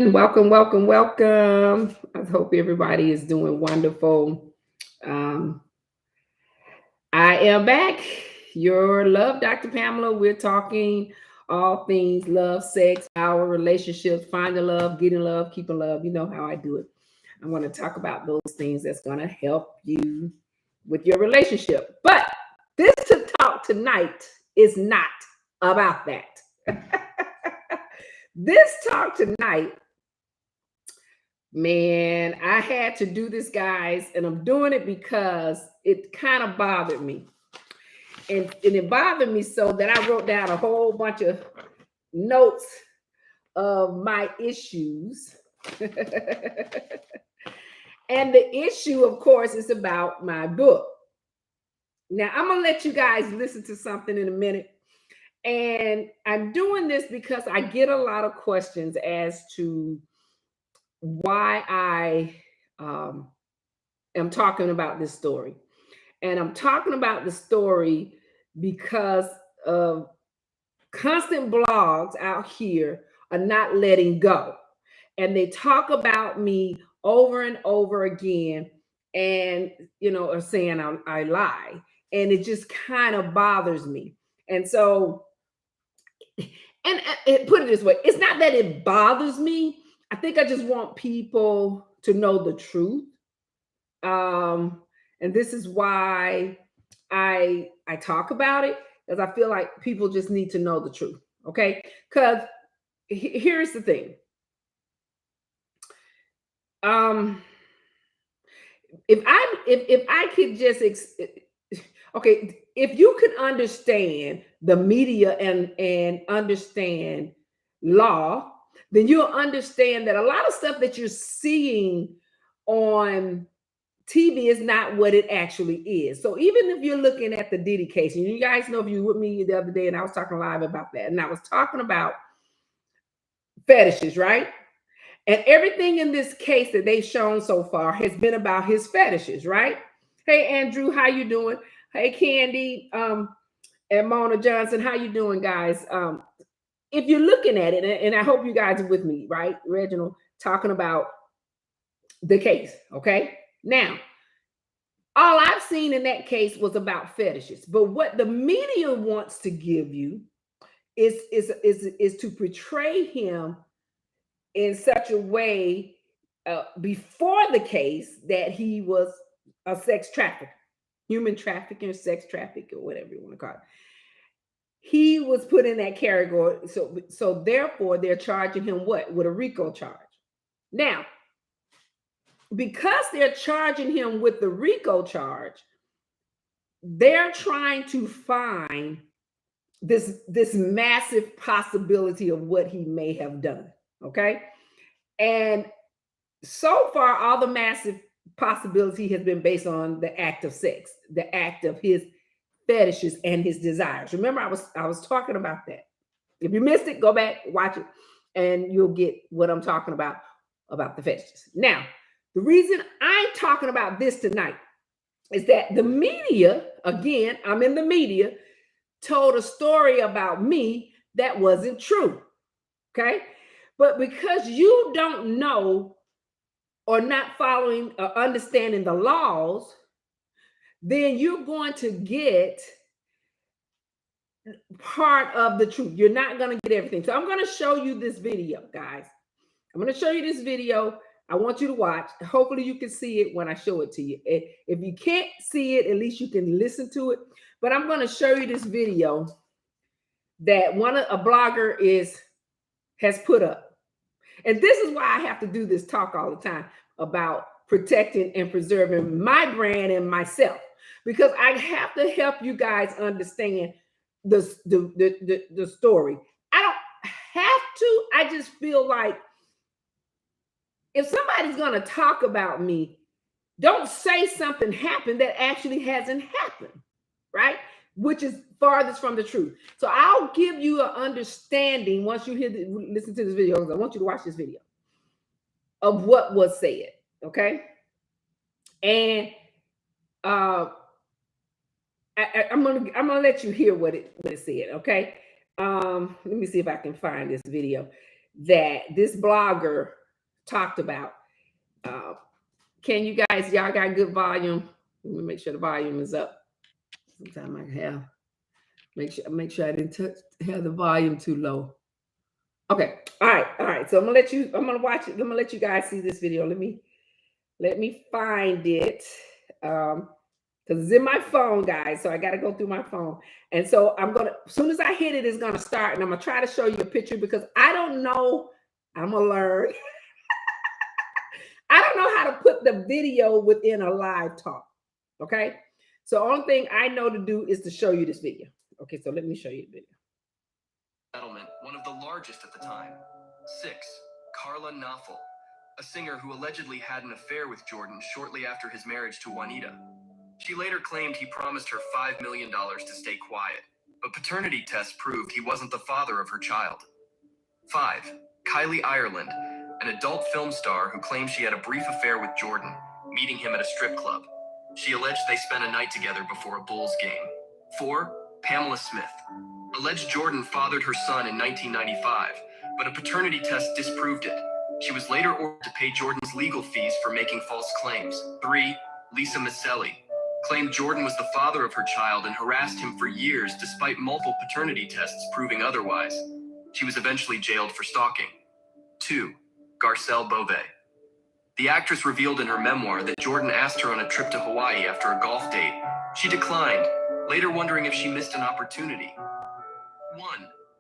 Welcome, welcome, welcome. I hope everybody is doing wonderful. Um, I am back. Your love, Dr. Pamela. We're talking all things love, sex, our relationships, finding love, getting love, keeping love. You know how I do it. I want to talk about those things that's going to help you with your relationship. But this to talk tonight is not about that. This talk tonight, man, I had to do this, guys, and I'm doing it because it kind of bothered me. And it bothered me so that I wrote down a whole bunch of notes of my issues. And the issue, of course, is about my book. Now, I'm going to let you guys listen to something in a minute. And I'm doing this because I get a lot of questions as to why I am talking about this story. And I'm talking about the story because of constant blogs out here are not letting go. And they talk about me over and over again and, are saying I lie. And it just kind of bothers me. And so, and put it this way, it's not that it bothers me. I think I just want people to know the truth. And this is why I talk about it, because I feel like people just need to know the truth. Okay, because here's the thing. If I could just okay, if you can understand the media and understand law, then you'll understand that a lot of stuff that you're seeing on TV is not what it actually is. So even if you're looking at the Diddy case, and you guys know, if you were with me the other day, and I was talking live about that, and I was talking about fetishes, right? And everything in this case that they've shown so far has been about his fetishes, right? Hey, Andrew, how you doing? Hey, Candy, and Mona Johnson, how you doing, guys? If you're looking at it, and I hope you guys are with me, right? Reginald, talking about the case, okay? Now, all I've seen in that case was about fetishes. But what the media wants to give you is to portray him in such a way before the case that he was a sex trafficker, human trafficking, sex trafficker, whatever you want to call it. He was put in that category. So therefore, they're charging him what? With a RICO charge. Now, because they're charging him with the RICO charge, they're trying to find this massive possibility of what he may have done. Okay. And so far, all the massive possibility has been based on the act of sex, the act of his fetishes and his desires. Remember, I was talking about that. If you missed it, go back, watch it, and you'll get what I'm talking about the fetishes. Now, the reason I'm talking about this tonight is that the media, again, I'm in the media, told a story about me that wasn't true. Okay. But because you don't know or not following or understanding the laws, then you're going to get part of the truth. You're not going to get everything. So I'm going to show you this video, guys. I'm going to show you this video. I want you to watch. Hopefully you can see it when I show it to you. If you can't see it, at least you can listen to it. But I'm going to show you this video that a blogger has put up. And this is why I have to do this talk all the time about protecting and preserving my brand and myself, because I have to help you guys understand the story. I don't have to. I just feel like if somebody's going to talk about me, don't say something happened that actually hasn't happened, right? Which is farthest from the truth. So I'll give you an understanding once you listen to this video. I want you to watch this video of what was said, okay? And I'm gonna let you hear what it said, okay? Let me see if I can find this video. that this blogger talked about. Can you guys, y'all got good volume? Let me make sure the volume is up. Sometimes I have make sure I didn't have the volume too low. Okay. All right. So I'm gonna watch it. I'm gonna let you guys see this video. Let me find it. Because it's in my phone, guys. So I gotta go through my phone. And so as soon as I hit it, it's gonna start. And I'm gonna try to show you a picture because I don't know. I'm gonna learn. I don't know how to put the video within a live talk. Okay. So only thing I know to do is to show you this video. Okay, so let me show you the video. Settlement, one of the largest at the time. 6. Carla Knopfel, a singer who allegedly had an affair with Jordan shortly after his marriage to Juanita. She later claimed he promised her $5 million to stay quiet, but paternity tests proved he wasn't the father of her child. 5. Kylie Ireland, an adult film star who claimed she had a brief affair with Jordan, meeting him at a strip club. She alleged they spent a night together before a Bulls game. 4. Pamela Smith, alleged Jordan fathered her son in 1995, but a paternity test disproved it. She was later ordered to pay Jordan's legal fees for making false claims. 3. Lisa Micelli claimed Jordan was the father of her child and harassed him for years despite multiple paternity tests proving otherwise. She was eventually jailed for stalking. 2. Garcelle Beauvais. The actress revealed in her memoir that Jordan asked her on a trip to Hawaii after a golf date. She declined, later wondering if she missed an opportunity. 1.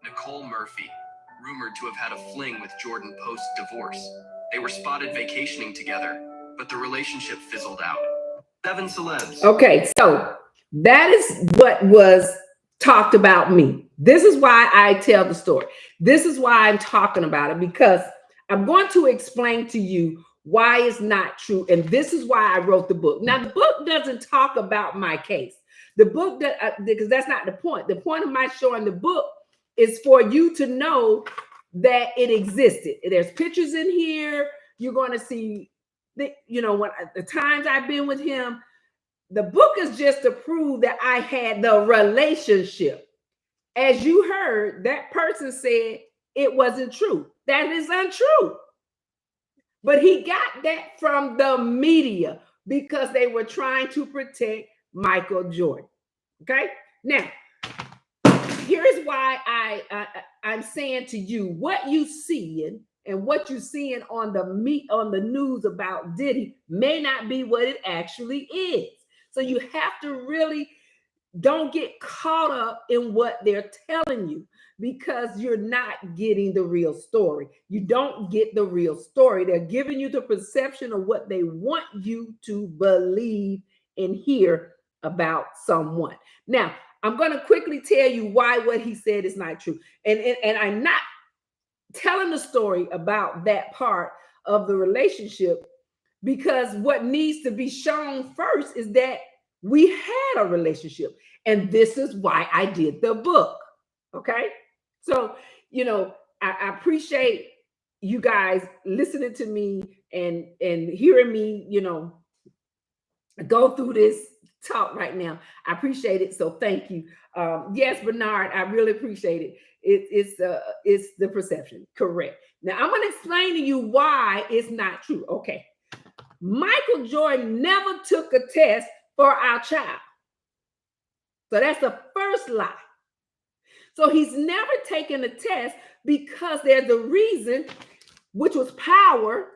Nicole Murphy, rumored to have had a fling with Jordan post-divorce. They were spotted vacationing together, but the relationship fizzled out. 7 celebs. Okay, so that is what was talked about me. This is why I tell the story. This is why I'm talking about it, because I'm going to explain to you why it's not true. And this is why I wrote the book. Now, the book doesn't talk about my case. The book, because that's not the point. The point of my showing the book is for you to know that it existed. There's pictures in here. You're going to see, when the times I've been with him. The book is just to prove that I had the relationship. As you heard, that person said it wasn't true. That is untrue. But he got that from the media because they were trying to protect Micheal Jordan. Okay? Now, here's why I'm saying to you, what you seeing and what you seeing on the news about Diddy may not be what it actually is. So you have to really don't get caught up in what they're telling you because you're not getting the real story. You don't get the real story. They're giving you the perception of what they want you to believe and hear about someone. Now, I'm going to quickly tell you why what he said is not true. And I'm not telling the story about that part of the relationship because what needs to be shown first is that we had a relationship. And this is why I did the book. Okay. So, I appreciate you guys listening to me and hearing me, go through this talk right now. I appreciate it. So thank you. Yes, Bernard, I really appreciate it. It's the perception. Correct. Now I'm going to explain to you why it's not true. Okay. Micheal Jordan never took a test for our child. So that's the first lie. So he's never taken a test because there's a reason, which was power.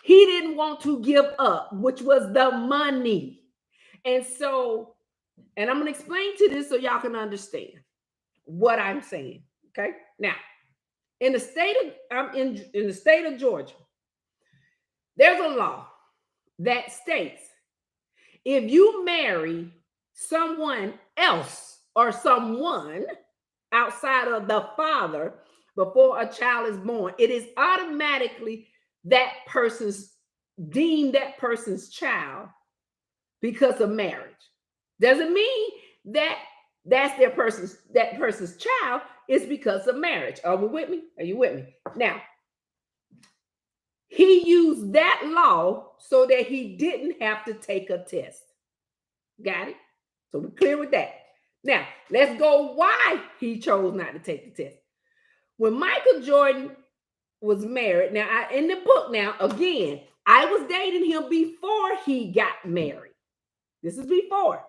He didn't want to give up, which was the money. And I'm going to explain to this so y'all can understand what I'm saying. Okay. Now, in the state of Georgia, there's a law that states if you marry someone else or someone outside of the father before a child is born, it is automatically deemed that person's child because of marriage. Doesn't mean that that person's child is because of marriage. Are we with me? Are you with me? Now, he used that law so that he didn't have to take a test. Got it? So we're clear with that. Now, let's go why he chose not to take the test. When Micheal Jordan was married. Now, in the book, now again, I was dating him before he got married. This is before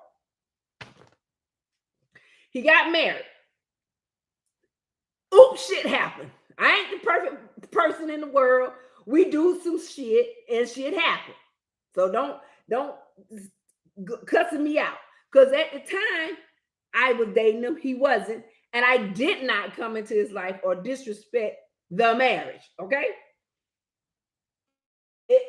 he got married. Oops, shit happened. I ain't the perfect person in the world. We do some shit and shit happen. So don't cussing me out. Because at the time I was dating him, he wasn't, and I did not come into his life or disrespect the marriage. Okay. It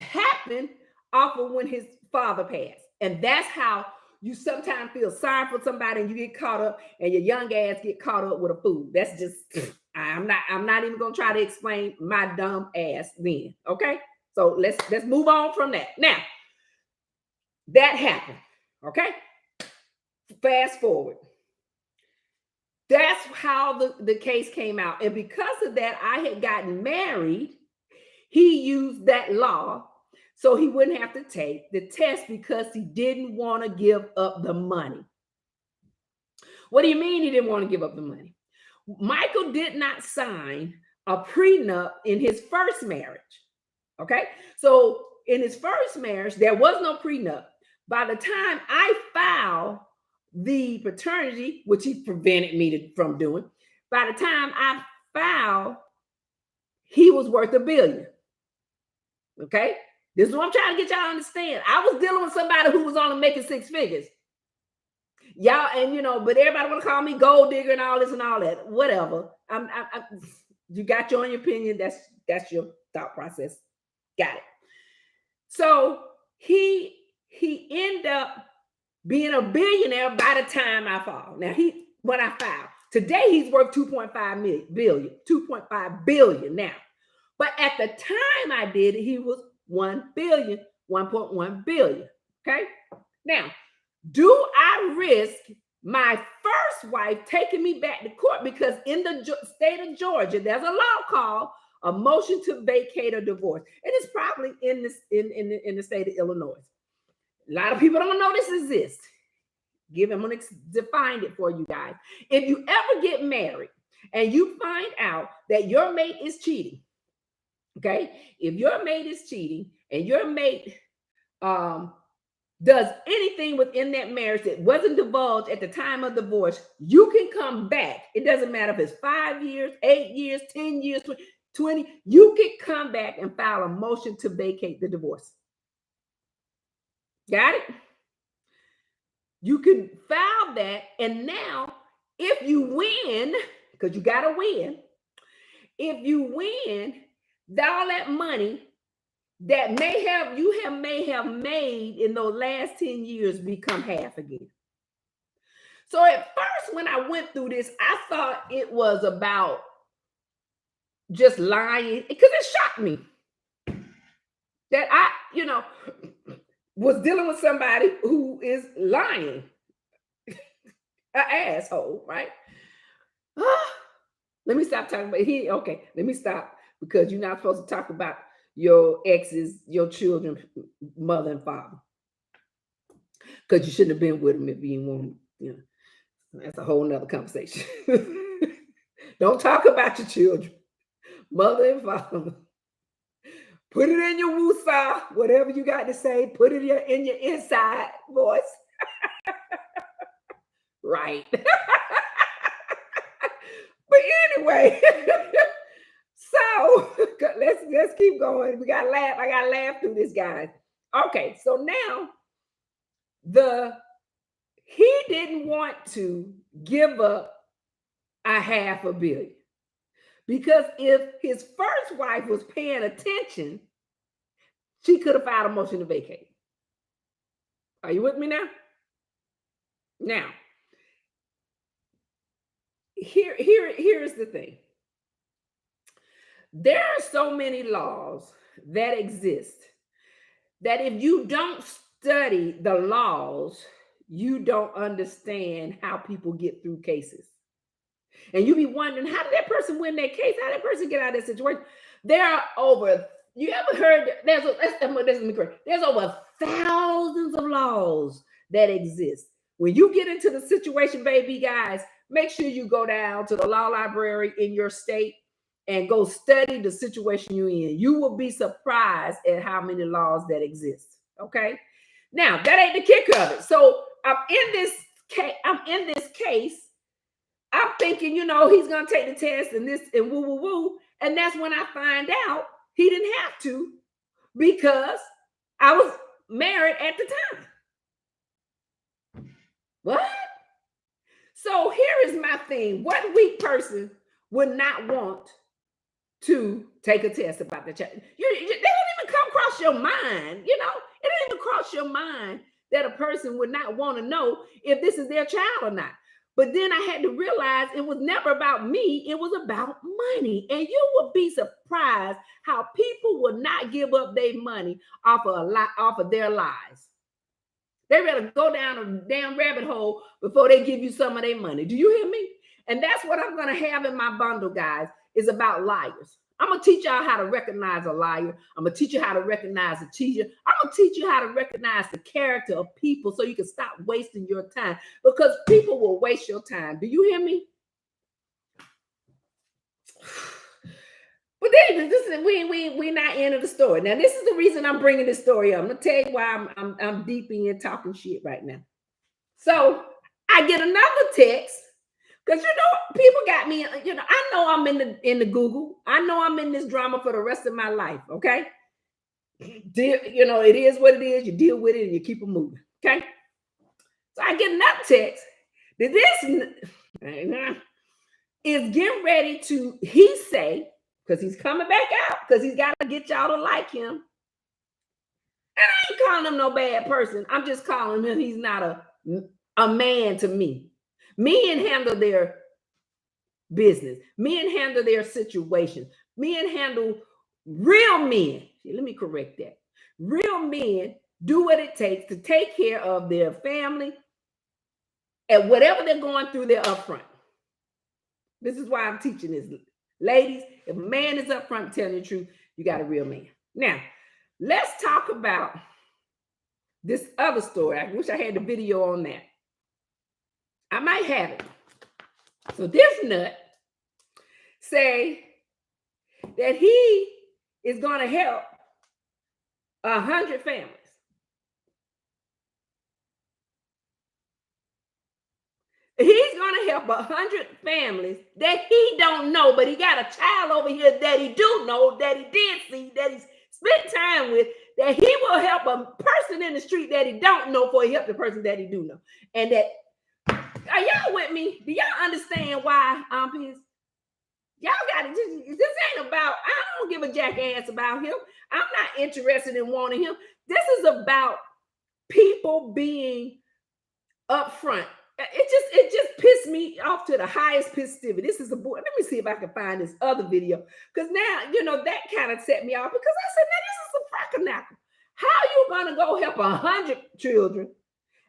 happened off of when his father passed. And that's how you sometimes feel sorry for somebody and you get caught up and your young ass get caught up with a fool. That's just I'm not even gonna try to explain my dumb ass then. Okay. So let's move on from that. Now that happened. Okay. Fast forward. That's how the case came out. And because of that, I had gotten married. He used that law so he wouldn't have to take the test because he didn't want to give up the money. What do you mean he didn't want to give up the money? Michael did not sign a prenup in his first marriage. Okay. So in his first marriage, there was no prenup. By the time I filed the paternity, which he prevented me from doing, by the time I filed, he was worth $1 billion. Okay. This is what I'm trying to get y'all to understand. I was dealing with somebody who was only making 6 figures. Y'all, and but everybody want to call me gold digger and all this and all that. Whatever. You got your own opinion. That's your thought process. Got it. So he ended up being a billionaire by the time I filed. Now when I filed. Today he's worth 2.5 billion now. But at the time I did it, he was 1 billion, 1.1 billion. Okay. Now, do I risk my first wife taking me back to court? Because in the state of Georgia, there's a law called a motion to vacate or divorce. And it's probably in the state of Illinois. A lot of people don't know this exists. I'm going to define it for you guys. If you ever get married and you find out that your mate is cheating, okay? If your mate is cheating and your mate does anything within that marriage that wasn't divulged at the time of divorce, you can come back. It doesn't matter if it's 5 years, 8 years, 10 years, 20. You can come back and file a motion to vacate the divorce. Got it? You can file that, and now if you win, because you got to win, if you win, all that money that you may have made in those last 10 years become half again. So at first, when I went through this, I thought it was about just lying, because it shocked me that I, was dealing with somebody who is lying. An asshole, right? Let me stop talking about okay, let me stop, because you're not supposed to talk about your exes, your children, mother and father, because you shouldn't have been with them if you didn't want them. That's a whole nother conversation. Don't talk about your children, mother and father. Put it in your woosah, whatever you got to say. Put it in your inside voice. Right. But anyway, so let's keep going. We gotta laugh. I gotta laugh through this, guys. Okay, so now he didn't want to give up a $500 million, because if his first wife was paying attention, she could have filed a motion to vacate. Are you with me now? Now, here's the thing. There are so many laws that exist that if you don't study the laws, you don't understand how people get through cases. And you be wondering, how did that person win that case? How did that person get out of that situation? There are you ever heard, there's over thousands of laws that exist. When you get into the situation, baby, guys, make sure you go down to the law library in your state and go study the situation you're in. You will be surprised at how many laws that exist. Okay. Now that ain't the kicker of it. So I'm in this case. I'm thinking, he's gonna take the test and this and woo woo woo. And that's when I find out he didn't have to, because I was married at the time. What? So here is my thing. What weak person would not want to take a test about the child? They don't even come across your mind. It don't even cross your mind that a person would not want to know if this is their child or not. But then I had to realize it was never about me. It was about money. And you will be surprised how people will not give up their money off of their lies. They rather go down a damn rabbit hole before they give you some of their money. Do you hear me? And that's what I'm going to have in my bundle, guys, is about liars. I'm going to teach y'all how to recognize a liar. I'm going to teach you how to recognize a cheater. I'm going to teach you how to recognize the character of people so you can stop wasting your time, because people will waste your time. Do you hear me? But then we not into the story. Now, this is the reason I'm bringing this story up. I'm gonna tell you why I'm deep in talking shit right now. So I get another text, because people got me. I know I'm in the Google. I know I'm in this drama for the rest of my life. Okay, it is what it is. You deal with it and you keep it moving. Okay. So I get another text that this is getting ready to. He say, because he's coming back out, because he's got to get y'all to like him. And I ain't calling him no bad person. I'm just calling him, he's not a man to me. Men handle their business. Men handle their situation. Men handle real men. Let me correct that. Real men do what it takes to take care of their family, and whatever they're going through, they're upfront. This is why I'm teaching this. Ladies, if a man is upfront telling the truth, you got a real man. Now, let's talk about this other story. I wish I had the video on that. I might have it. So this nut say that he is going to help 100 families. He's going to help 100 families that he don't know, but he got a child over here that he do know, that he did see, that he's spent time with, that he will help a person in the street that he don't know before he help the person that he do know. And that, are y'all with me? Do y'all understand why I'm pissed? Y'all got it. This ain't about, I don't give a jackass about him. I'm not interested in wanting him. This is about people being upfront. It just pissed me off to the highest festivity. This is a boy. Let me see if I can find this other video, because now that kind of set me off, because I said, now this is a fracking. How you gonna go help 100 children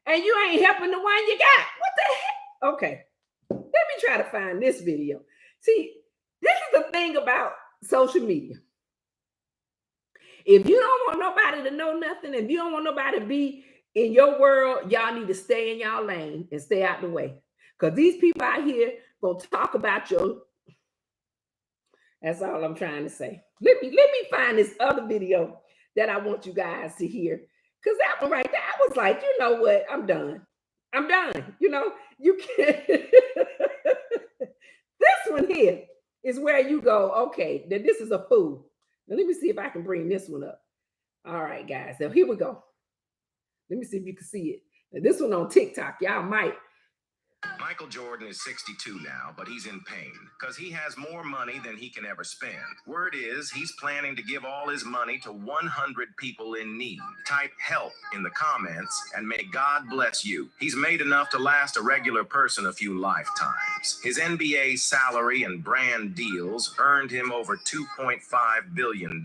and you ain't helping the one you got? What the heck? Okay, let me try to find this video. See, this is the thing about social media. If you don't want nobody to know nothing, if you don't want nobody to be in your world, y'all need to stay in y'all lane and stay out the way. Because these people out here gonna talk about your. That's all I'm trying to say. Let me find this other video that I want you guys to hear. Because that one right there, I was like, you know what? I'm done. You can't. This one here is where you go, okay, then this is a fool. Now let me see if I can bring this one up. All right, guys. So here we go. Let me see if you can see it. Now, this one on TikTok, y'all might. Micheal Jordan is 62 now, but he's in pain because he has more money than he can ever spend. Word is he's planning to give all his money to 100 people in need. Type help in the comments and may God bless you. He's made enough to last a regular person a few lifetimes. His NBA salary and brand deals earned him over $2.5 billion.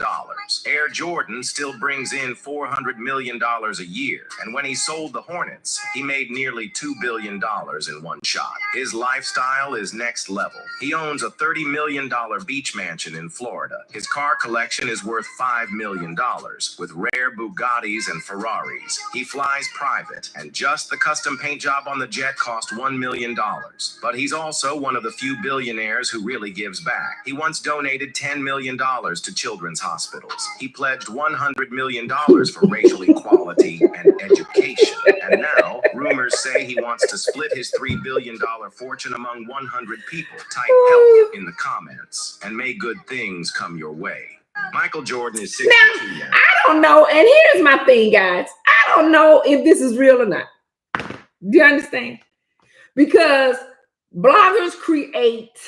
Air Jordan still brings in $400 million a year, and when he sold the Hornets, he made nearly $2 billion in one shot. shot. His lifestyle is next level. He owns a $30 million beach mansion in Florida. His car collection is worth $5 million, with rare Bugattis and Ferraris. He flies private, and just the custom paint job on the jet cost $1 million. But he's also one of the few billionaires who really gives back. He once donated $10 million to children's hospitals. He pledged $100 million for racial equality and education. And now, rumors say he wants to split his $3 billion fortune among 100 people. Type help in the comments, and may good things come your way. Micheal Jordan is 62 now. I don't know, and here's my thing, guys. I don't know if this is real or not. Do you understand? Because bloggers create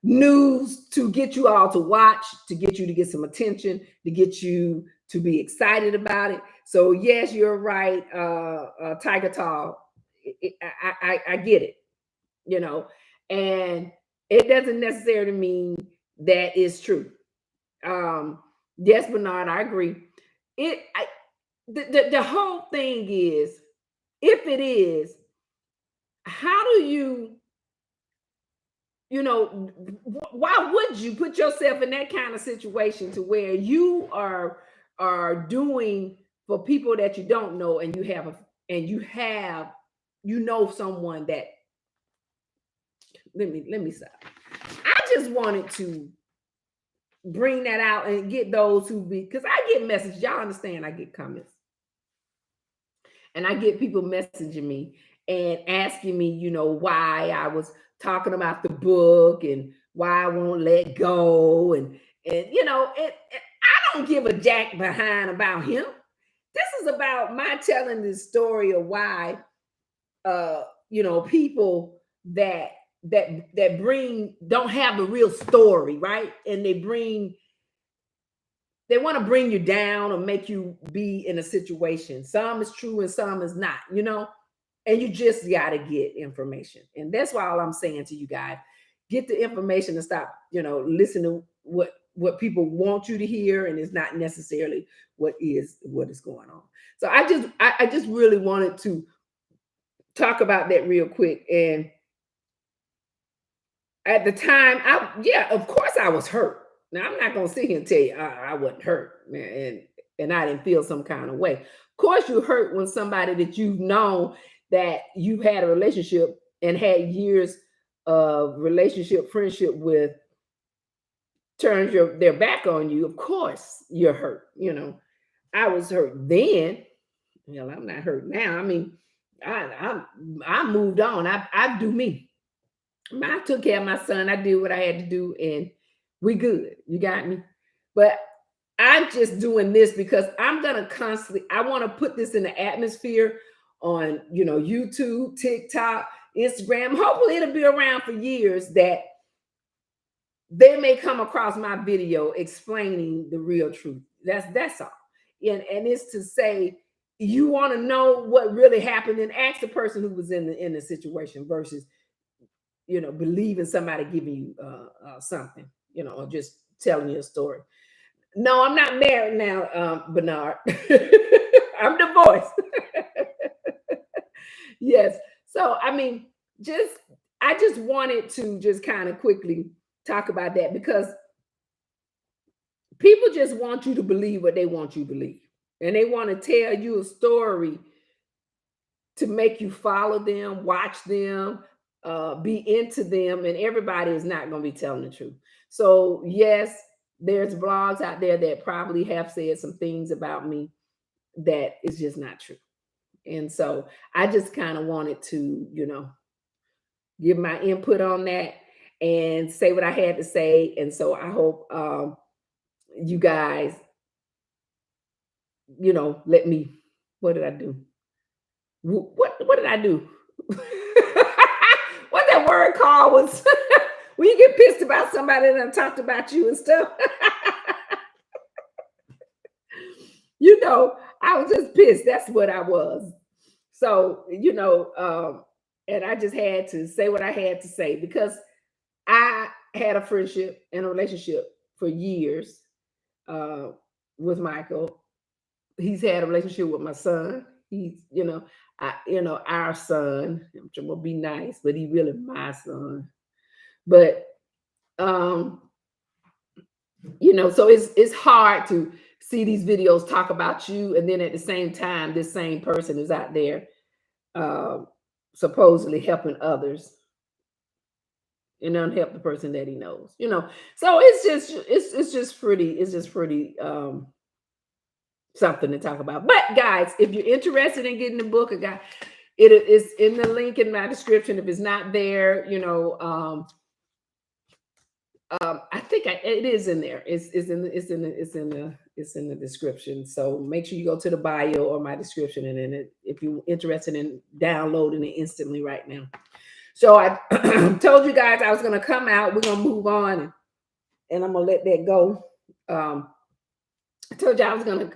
news to get you all to watch, to get you to get some attention, to get you to be excited about it. So yes, you're right, Tiger Tall. I get it, you know, and it doesn't necessarily mean that is true. Yes, Bernard, I agree. The whole thing is, if it is, how do you know, why would you put yourself in that kind of situation to where you are doing for people that you don't know, and you know someone that, let me stop. I just wanted to bring that out and get those who be, because I get messages, y'all understand, I get comments, and I get people messaging me and asking me, you know, why I was talking about the book and why I won't let go, and you know, I don't give a jack behind about him. This is about my telling the story of why you know, people that don't have the real story, right? And they want to bring you down or make you be in a situation. Some is true and some is not, you know, and you just got to get information. And that's why all I'm saying to you guys, get the information and stop, you know, listen to what people want you to hear, and it's not necessarily what is going on. So I just really wanted to talk about that real quick. And at the time, of course I was hurt. Now I'm not gonna sit here and tell you I wasn't hurt, man, and I didn't feel some kind of way. Of course, you're hurt when somebody that you've known, that you've had a relationship and had years of relationship, friendship with, turns their back on you. Of course, you're hurt. You know, I was hurt then. Well, I'm not hurt now. I mean, I moved on. I do me. I took care of my son. I did what I had to do, and we good. You got me? But I'm just doing this because I'm gonna constantly, I want to put this in the atmosphere on, you know, YouTube, TikTok, Instagram. Hopefully it'll be around for years, that they may come across my video explaining the real truth. That's all. And it's to say, you want to know what really happened, and ask the person who was in the situation, versus, you know, believing somebody giving you something, you know, or just telling you a story. No, I'm not married now, Bernard. I'm divorced. Yes. So, I mean, I just wanted to just kind of quickly talk about that, because people just want you to believe what they want you to believe. And they want to tell you a story to make you follow them, watch them, be into them, and everybody is not going to be telling the truth. So yes, there's blogs out there that probably have said some things about me that is just not true. And so I just kind of wanted to, you know, give my input on that and say what I had to say. And so I hope you guys, you know, let me, what did I do? What did I do? What that word called was when you get pissed about somebody that talked about you and stuff. You know, I was just pissed. That's what I was. So, you know, and I just had to say what I had to say, because I had a friendship and a relationship for years with Michael. He's had a relationship with my son. He's, our son. I'm trying to be nice, but he really my son. But so it's hard to see these videos talk about you, and then at the same time, this same person is out there uh, supposedly helping others, and help the person that he knows. So it's just pretty something to talk about. But guys, if you're interested in getting the book, it is in the link in my description. If it's not there, I think it is in there. It's in the description. So make sure you go to the bio or my description, and then if you're interested in downloading it instantly right now. So I told you guys I was going to come out. We're going to move on, and I'm going to let that go. I told you I was going to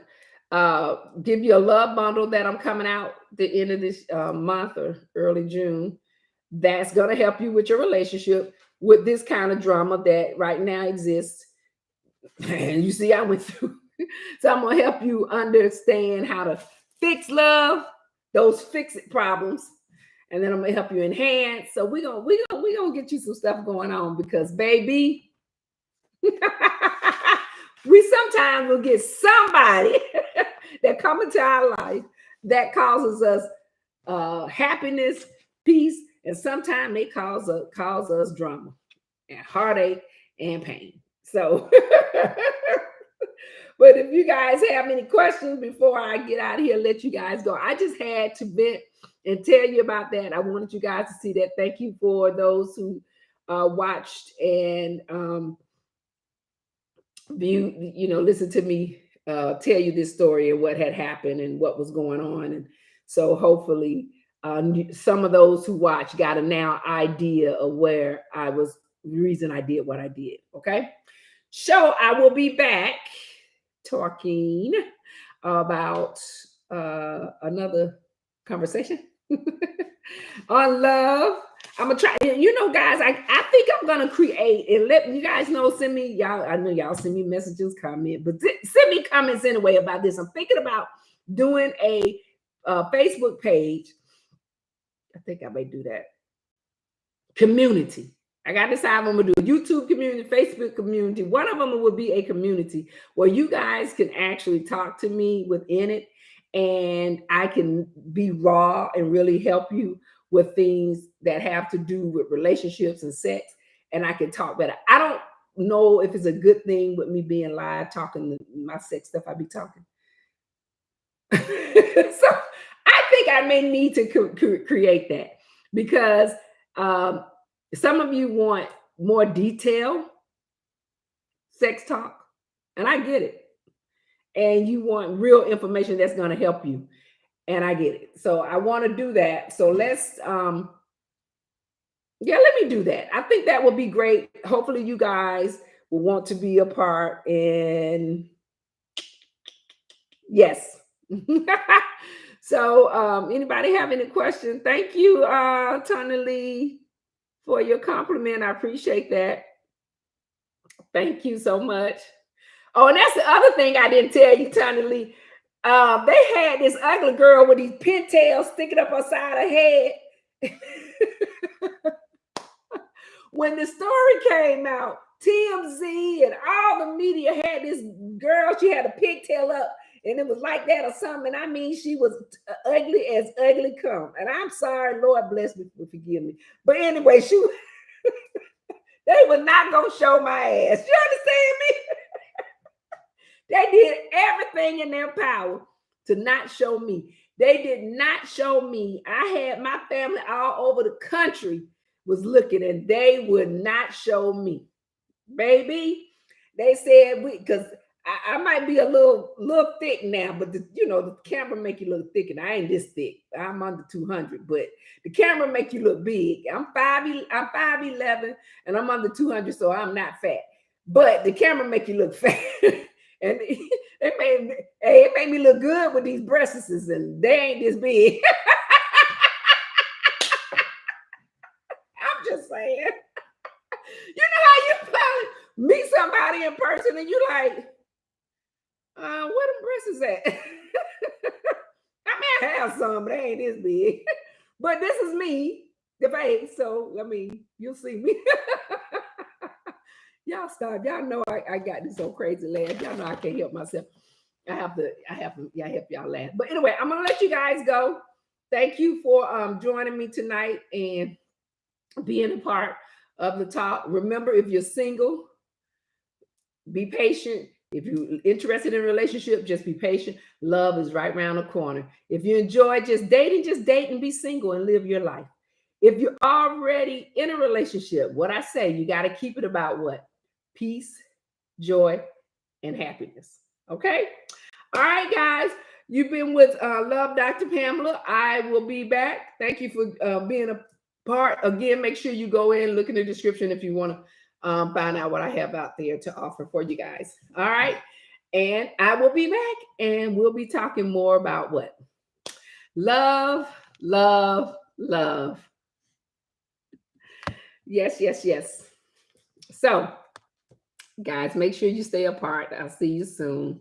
give you a love bundle that I'm coming out the end of this month or early June. That's going to help you with your relationship with this kind of drama that right now exists. And you see, I went through. So I'm going to help you understand how to fix love, those fix it problems. And then I'm gonna help you enhance. So we're gonna get you some stuff going on, because baby, we sometimes will get somebody that come into our life that causes us happiness, peace, and sometimes they cause us drama and heartache and pain. So but if you guys have any questions before I get out of here, let you guys go. I just had to vent and tell you about that. I wanted you guys to see that. Thank you for those who watched and viewed, listen to me tell you this story and what had happened and what was going on. And so hopefully some of those who watched got a now idea of where I was, the reason I did what I did. Okay. So I will be back talking about another conversation on love. I'm gonna try, guys. I think I'm gonna create and let you guys know. Send me y'all. I know y'all send me messages, comment, but send me comments anyway about this. I'm thinking about doing a Facebook page. I think I may do that. Community. I got to decide what I'm gonna do. YouTube community, Facebook community. One of them would be a community where you guys can actually talk to me within it, and I can be raw and really help you with things that have to do with relationships and sex, and I can talk better. I don't know if it's a good thing with me being live talking my sex stuff. I be talking. So I think I may need to create that, because some of you want more detail sex talk, and I get it. And you want real information that's going to help you, and I get it. So I want to do that. So let's let me do that. I think that would be great. Hopefully you guys will want to be a part, and yes. So anybody have any questions? Thank you, Tony Lee, for your compliment. I appreciate that. Thank you so much. Oh, and that's the other thing I didn't tell you, Tony Lee. They had this ugly girl with these pintails sticking up her side of her head. When the story came out, TMZ and all the media had this girl. She had a pigtail up, and it was like that or something. I mean, she was ugly as ugly come. And I'm sorry, Lord bless me, forgive me. But anyway, they were not gonna show my ass. You understand me? They did everything in their power to not show me. They did not show me. I had my family all over the country was looking, and they would not show me. Baby, they said because I might be a little thick now, but the camera make you look thick, and I ain't this thick. I'm under 200, but the camera make you look big. I'm 5'11", and I'm under 200, so I'm not fat. But the camera make you look fat. And it made me look good with these breasts, and they ain't this big. I'm just saying. You know how you probably meet somebody in person and you like, where the breasts is at? I mean, I have some, but they ain't this big. But this is me, the face. So I mean, you'll see me. Y'all stop. Y'all know I got this so crazy laugh. Y'all know I can't help myself. Yeah, help y'all laugh. But anyway, I'm gonna let you guys go. Thank you for joining me tonight and being a part of the talk. Remember, if you're single, be patient. If you're interested in a relationship, just be patient. Love is right around the corner. If you enjoy just date and be single and live your life. If you're already in a relationship, what I say, you got to keep it about what? Peace, joy, and happiness. Okay? All right, guys. You've been with Love Dr. Pamela. I will be back. Thank you for being a part. Again, make sure you go in, look in the description if you want to find out what I have out there to offer for you guys. All right. And I will be back and we'll be talking more about what? Love, love, love. Yes, yes, yes. So, guys, make sure you stay apart. I'll see you soon.